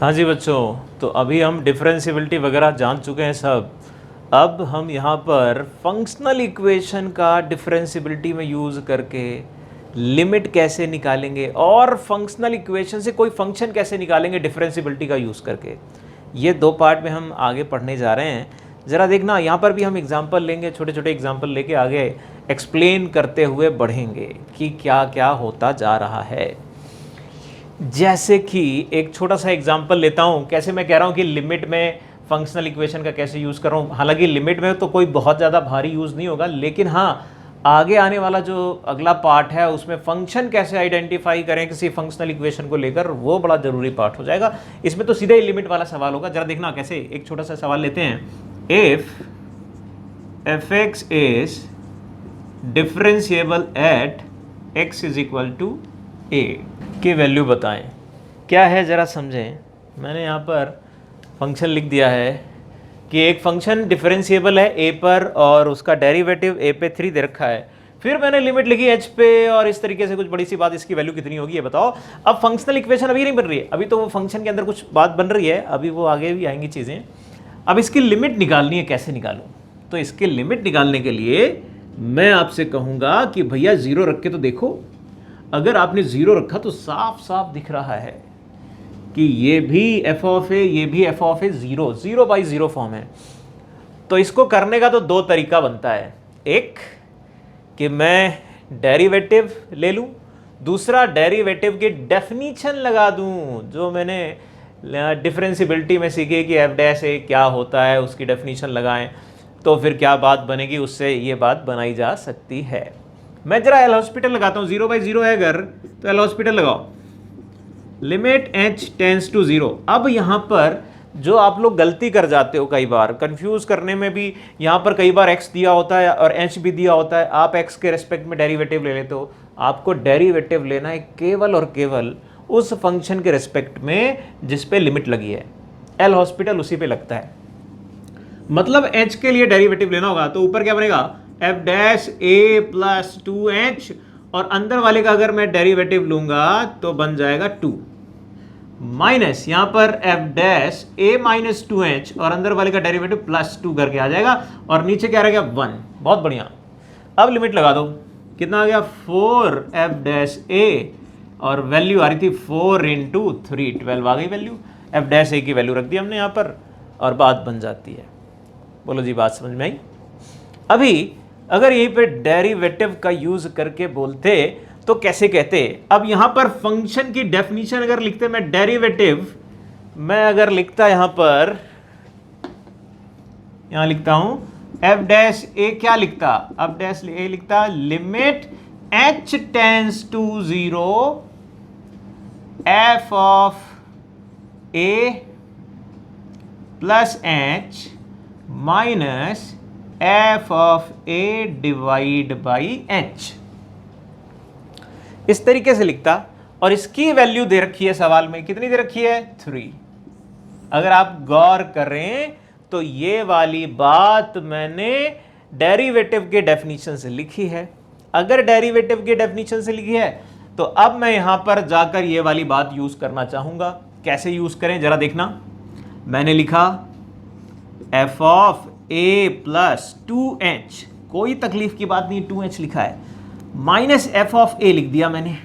हाँ जी बच्चों, तो अभी हम डिफरेंशियबिलिटी वगैरह जान चुके हैं सब। अब हम यहाँ पर फंक्शनल इक्वेशन का डिफरेंशियबिलिटी में यूज़ करके लिमिट कैसे निकालेंगे और फंक्शनल इक्वेशन से कोई फंक्शन कैसे निकालेंगे डिफरेंशियबिलिटी का यूज़ करके, ये दो पार्ट में हम आगे पढ़ने जा रहे हैं। ज़रा देखना, यहाँ पर भी हम एग्जाम्पल लेंगे, छोटे छोटे एग्जाम्पल लेके आगे एक्सप्लेन करते हुए बढ़ेंगे कि क्या क्या होता जा रहा है। जैसे कि एक छोटा सा एग्जांपल लेता हूँ, कैसे मैं कह रहा हूँ कि लिमिट में फंक्शनल इक्वेशन का कैसे यूज़ कर रहा हूँ। हालांकि लिमिट में तो कोई बहुत ज़्यादा भारी यूज़ नहीं होगा, लेकिन हाँ आगे आने वाला जो अगला पार्ट है उसमें फंक्शन कैसे आइडेंटिफाई करें किसी फंक्शनल इक्वेशन को लेकर, वो बड़ा ज़रूरी पार्ट हो जाएगा। इसमें तो सीधे ही लिमिट वाला सवाल होगा। जरा देखना कैसे, एक छोटा सा सवाल लेते हैं। If f x is differentiable at x is equal to a की वैल्यू बताएं। क्या है ज़रा समझें। मैंने यहाँ पर फंक्शन लिख दिया है कि एक फंक्शन डिफरेंशिएबल है ए पर और उसका डेरिवेटिव ए पे 3 दे रखा है। फिर मैंने लिमिट लिखी एच पे और इस तरीके से कुछ बड़ी सी बात, इसकी वैल्यू कितनी होगी ये बताओ। अब फंक्शनल इक्वेशन अभी नहीं बन रही है, अभी तो वो फंक्शन के अंदर कुछ बात बन रही है, अभी वो आगे भी आएंगी चीज़ें। अब इसकी लिमिट निकालनी है, कैसे निकालूं? तो इसकी लिमिट निकालने के लिए मैं आपसे कहूँगा कि भैया ज़ीरो रख के तो देखो। अगर आपने ज़ीरो रखा तो साफ साफ दिख रहा है कि ये भी एफ ऑफ ए, ये भी F of A, zero zero by zero form है। तो इसको करने का तो दो तरीका बनता है, एक कि मैं डेरिवेटिव ले लूँ, दूसरा डेरिवेटिव की डेफिनीशन लगा दूँ, जो मैंने डिफरेंशियबिलिटी में सीखी कि एफ डैश ए क्या होता है, उसकी डेफिनीशन लगाएं तो फिर क्या बात बनेगी, उससे ये बात बनाई जा सकती है। मैं जरा एल हॉस्पिटल लगाता हूँ, 0 बाई 0 है अगर, तो एल हॉस्पिटल लगाओ, लिमिट एच टेंस टू 0। अब यहाँ पर जो आप लोग गलती कर जाते हो कई बार, कंफ्यूज करने में भी, यहाँ पर कई बार x दिया होता है और h भी दिया होता है, आप x के रेस्पेक्ट में डेरिवेटिव ले लेते हो। आपको डेरिवेटिव लेना है केवल और केवल उस फंक्शन के रेस्पेक्ट में जिस पे लिमिट लगी है। एल हॉस्पिटल उसी पे लगता है, मतलब h के लिए डेरिवेटिव लेना होगा तो ऊपर क्या बनेगा, F dash a plus 2h, और अंदर वाले का अगर मैं डेरिवेटिव लूंगा तो बन जाएगा 2 माइनस यहाँ पर एफ डैश ए माइनस 2h और अंदर वाले का डेरिवेटिव प्लस 2 करके आ जाएगा, और नीचे क्या रहेगा 1। बहुत बढ़िया। अब लिमिट लगा दो, कितना आ गया 4 एफ डैश ए, और वैल्यू आ रही थी 4 इंटू 3, 12 आ गई वैल्यू। एफ डैश ए की वैल्यू रख दी हमने यहाँ पर और बात बन जाती है। बोलो जी, बात समझ में आई? अभी अगर यहीं पे डेरिवेटिव का यूज करके बोलते तो कैसे कहते? अब यहां पर फंक्शन की डेफिनीशन अगर लिखते, मैं डेरिवेटिव, मैं अगर लिखता यहां पर, यहां लिखता हूं एफ डैश ए, क्या लिखता, अब डैश ए लिखता limit H tends to 0 F of A plus H minus F of A divide by H, इस तरीके से लिखता। और इसकी वैल्यू दे रखी है सवाल में, कितनी दे रखी है 3। अगर आप गौर करें तो ये वाली बात मैंने डेरिवेटिव के डेफिनेशन से लिखी है। अगर डेरिवेटिव के डेफिनेशन से लिखी है तो अब मैं यहां पर जाकर ये वाली बात यूज करना चाहूंगा। कैसे यूज करें जरा देखना। मैंने लिखा F of A plus 2h, कोई तकलीफ की बात नहीं, 2h लिखा है, माइनस एफ ऑफ ए लिख दिया मैंने,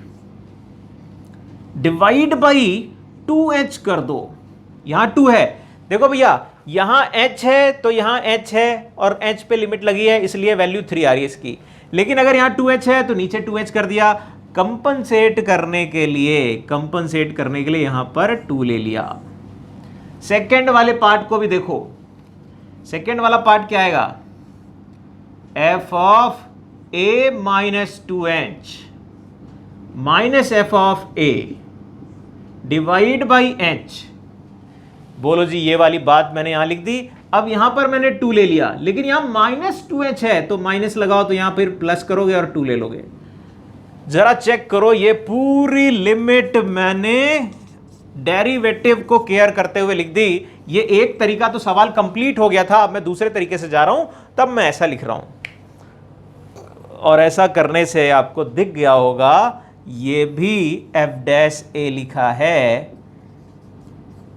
डिवाइड बाई 2h कर दो। यहां 2 है, देखो भैया यहां h है तो यहां h है और h पे लिमिट लगी है इसलिए वैल्यू 3 आ रही है इसकी। लेकिन अगर यहां 2h है तो नीचे 2h कर दिया, कंपनसेट करने के लिए यहां पर 2 ले लिया। सेकेंड वाले पार्ट को भी देखो, सेकेंड वाला पार्ट क्या आएगा, F of A minus 2h minus F of A divide by h। बोलो जी, ये वाली बात मैंने यहां लिख दी। अब यहां पर मैंने 2 ले लिया, लेकिन यहां माइनस 2h है तो माइनस लगाओ तो यहां फिर प्लस करोगे और 2 ले लोगे। जरा चेक करो, ये पूरी लिमिट मैंने डेरिवेटिव को केयर करते हुए लिख दी। ये एक तरीका तो सवाल कंप्लीट हो गया था, अब मैं दूसरे तरीके से जा रहा हूं, तब मैं ऐसा लिख रहा हूं। और ऐसा करने से आपको दिख गया होगा ये भी एफ डैश ए लिखा है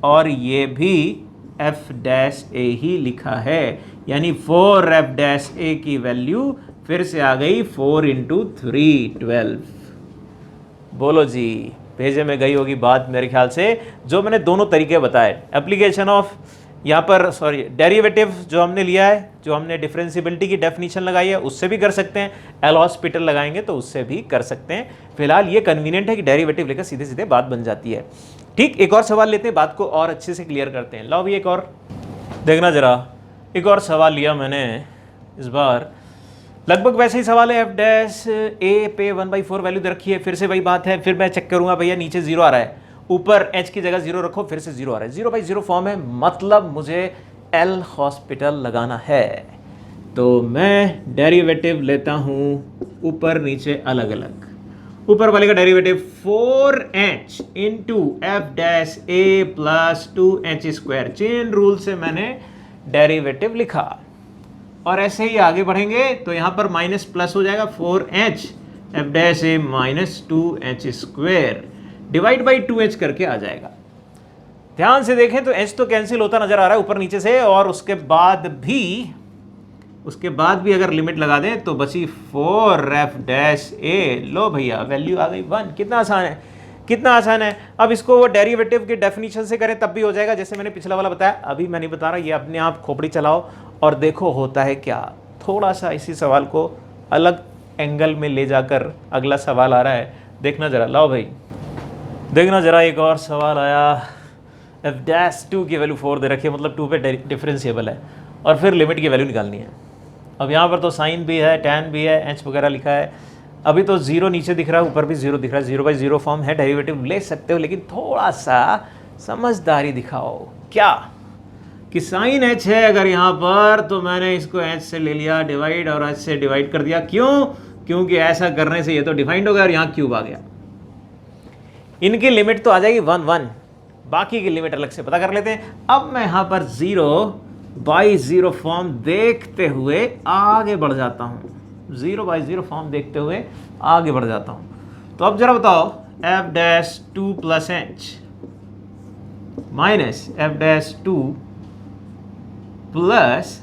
और ये भी एफ डैश ए ही लिखा है, यानी 4 एफ डैश ए की वैल्यू फिर से आ गई 4 इंटू 3 12। बोलो जी, भेजे में गई होगी बात मेरे ख्याल से। जो मैंने दोनों तरीके बताए, एप्लीकेशन ऑफ यहाँ पर डेरिवेटिव जो हमने लिया है, जो हमने डिफरेंशियबिलिटी की डेफिनेशन लगाई है, उससे भी कर सकते हैं, एल हॉस्पिटल लगाएंगे तो उससे भी कर सकते हैं। फिलहाल ये कन्वीनियंट है कि डेरिवेटिव लेकर सीधे सीधे बात बन जाती है। ठीक, एक और सवाल लेते हैं, बात को और अच्छे से क्लियर करते हैं। लाओ भी एक और देखना जरा, एक और सवाल लिया मैंने इस बार, लगभग वैसे ही सवाल है। एफ डैश ए पे 1/4 वैल्यू दे रखी है, फिर से वही बात है, फिर मैं चेक करूंगा भैया नीचे 0 आ रहा है, ऊपर h की जगह 0 रखो, फिर से 0 आ रहा है, 0/0 फॉर्म है, मतलब मुझे एल हॉस्पिटल लगाना है। तो मैं डेरिवेटिव लेता हूं ऊपर नीचे अलग अलग। ऊपर वाले का derivative 4h into f dash a plus 2h², chain rule से मैंने डेरिवेटिव लिखा, और ऐसे ही आगे बढ़ेंगे तो यहां पर माइनस प्लस हो जाएगा, 4h F dash A minus 2h² divide by 2h करके आ जाएगा। ध्यान से देखें तो h तो कैंसिल होता नजर आ रहा है ऊपर नीचे से, और उसके बाद भी अगर लिमिट लगा दें तो बची 4 एफ डैश ए। लो भैया वैल्यू आ गई 1। कितना आसान है, कितना आसान है। अब इसको वो डेरिवेटिव के डेफिनेशन से करें तब भी हो जाएगा, जैसे मैंने पिछला वाला बताया। अभी मैं नहीं बता रहा, ये अपने आप खोपड़ी चलाओ और देखो होता है क्या। थोड़ा सा इसी सवाल को अलग एंगल में ले जाकर अगला सवाल आ रहा है, देखना जरा। लाओ भाई देखना जरा, एक और सवाल आया। एफ डैश 2 की वैल्यू 4 दे रखी है, मतलब 2 पे डिफरेंशिएबल है, और फिर लिमिट की वैल्यू निकालनी है। अब यहाँ पर तो साइन भी है, टैन भी है, एच वगैरह लिखा है। अभी तो 0 नीचे दिख रहा है, ऊपर भी 0 दिख रहा है, 0/0 फॉर्म है, डेरिवेटिव ले सकते हो, लेकिन थोड़ा सा समझदारी दिखाओ। क्या कि साइन एच है अगर यहाँ पर, तो मैंने इसको एच से ले लिया डिवाइड, और एच से डिवाइड कर दिया। क्यों? क्योंकि ऐसा करने से ये तो डिफाइंड हो गया और यहाँ क्यूब आ गया। इनकी लिमिट तो आ जाएगी 1 1, बाकी की लिमिट अलग से पता कर लेते हैं। अब मैं यहाँ पर 0/0 फॉर्म देखते हुए आगे बढ़ जाता हूँ, 0/0 फॉर्म देखते हुए आगे बढ़ जाता हूँ। तो अब जरा बताओ, F dash 2 plus H minus F dash 2 plus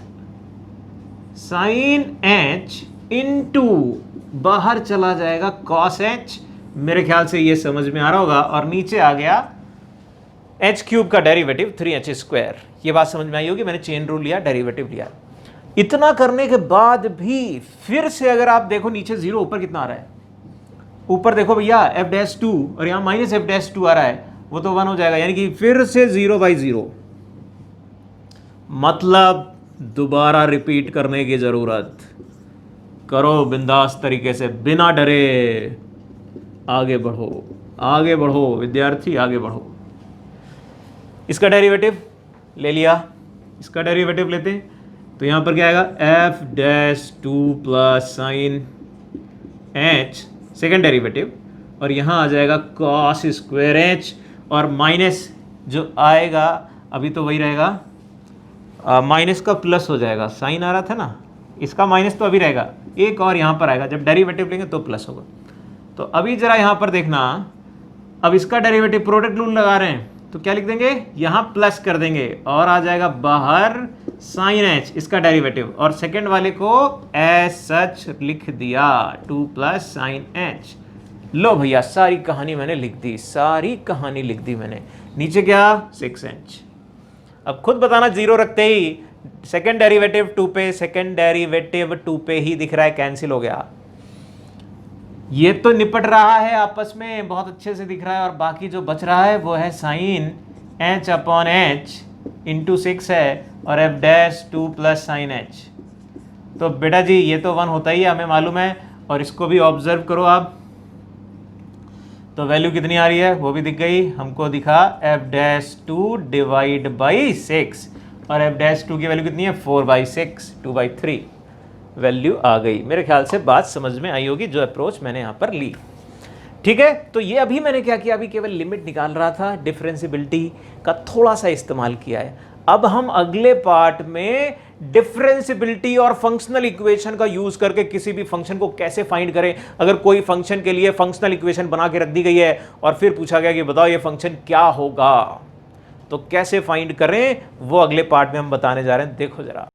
sine H into बाहर चला जाएगा कॉस एच। मेरे ख्याल से ये समझ में आ रहा होगा। और नीचे आ गया h³ का डेरिवेटिव 3h²। ये बात समझ में आई होगी, मैंने चेन रूल लिया, डेरिवेटिव लिया। इतना करने के बाद भी फिर से अगर आप देखो नीचे 0, ऊपर कितना आ रहा है, ऊपर देखो भैया एफ डैश 2 और यहाँ माइनस एफ डैश 2 आ रहा है, वो तो 1 हो जाएगा, यानी कि फिर से 0/0। मतलब दोबारा रिपीट करने की जरूरत करो, बिंदास तरीके से, बिना डरे आगे बढ़ो, आगे बढ़ो विद्यार्थी, आगे बढ़ो। इसका डेरिवेटिव ले लिया, इसका डेरिवेटिव लेते हैं तो यहां पर क्या आएगा, F dash 2 plus sine H second derivative, और यहां आ जाएगा कॉस स्क्वायर एच, और माइनस जो आएगा अभी तो वही रहेगा, माइनस का प्लस हो जाएगा, साइन आ रहा था ना, इसका माइनस तो अभी रहेगा, एक और यहाँ पर आएगा, जब डेरिवेटिव लेंगे तो प्लस होगा। तो अभी जरा यहाँ पर देखना, अब इसका डेरिवेटिव प्रोडक्ट रूल लगा रहे हैं तो क्या लिख देंगे, यहाँ प्लस कर देंगे और आ जाएगा बाहर साइन एच इसका डेरिवेटिव, और सेकेंड वाले को एज सच लिख दिया 2 प्लस साइन एच। लो भैया सारी कहानी मैंने लिख दी, सारी कहानी लिख दी मैंने। नीचे क्या 6h। अब खुद बताना, 0 रखते ही सेकेंड डेरिवेटिव 2 पे, सेकेंड डेरिवेटिव 2 पे ही दिख रहा है, कैंसिल हो गया। ये तो निपट रहा है आपस में, बहुत अच्छे से दिख रहा है, और बाकी जो बच रहा है वो है sine h upon H into 6 है, और F dash 2 plus sine H. तो बेटा जी ये तो 1 होता ही है, हमें मालूम है, और इसको भी ऑब्जर्व करो आप। तो वैल्यू कितनी आ रही है वो भी दिख गई हमको, दिखा एफ डैश 2 डिवाइड बाई 6, और एफ डैश 2 की वैल्यू कितनी है 4/6, 2/3 वैल्यू आ गई। मेरे ख्याल से बात समझ में आई होगी जो अप्रोच मैंने यहाँ पर ली। ठीक है, तो ये अभी मैंने क्या किया, अभी केवल लिमिट निकाल रहा था, डिफरेंशियबिलिटी का थोड़ा सा इस्तेमाल किया है। अब हम अगले पार्ट में डिफरेंशियबिलिटी और फंक्शनल इक्वेशन का यूज करके किसी भी फंक्शन को कैसे फाइंड करें। अगर कोई फंक्शन के लिए फंक्शनल इक्वेशन बना के रख दी गई है और फिर पूछा गया कि बताओ ये फंक्शन क्या होगा, तो कैसे फाइंड करें वो अगले पार्ट में हम बताने जा रहे हैं, देखो जरा।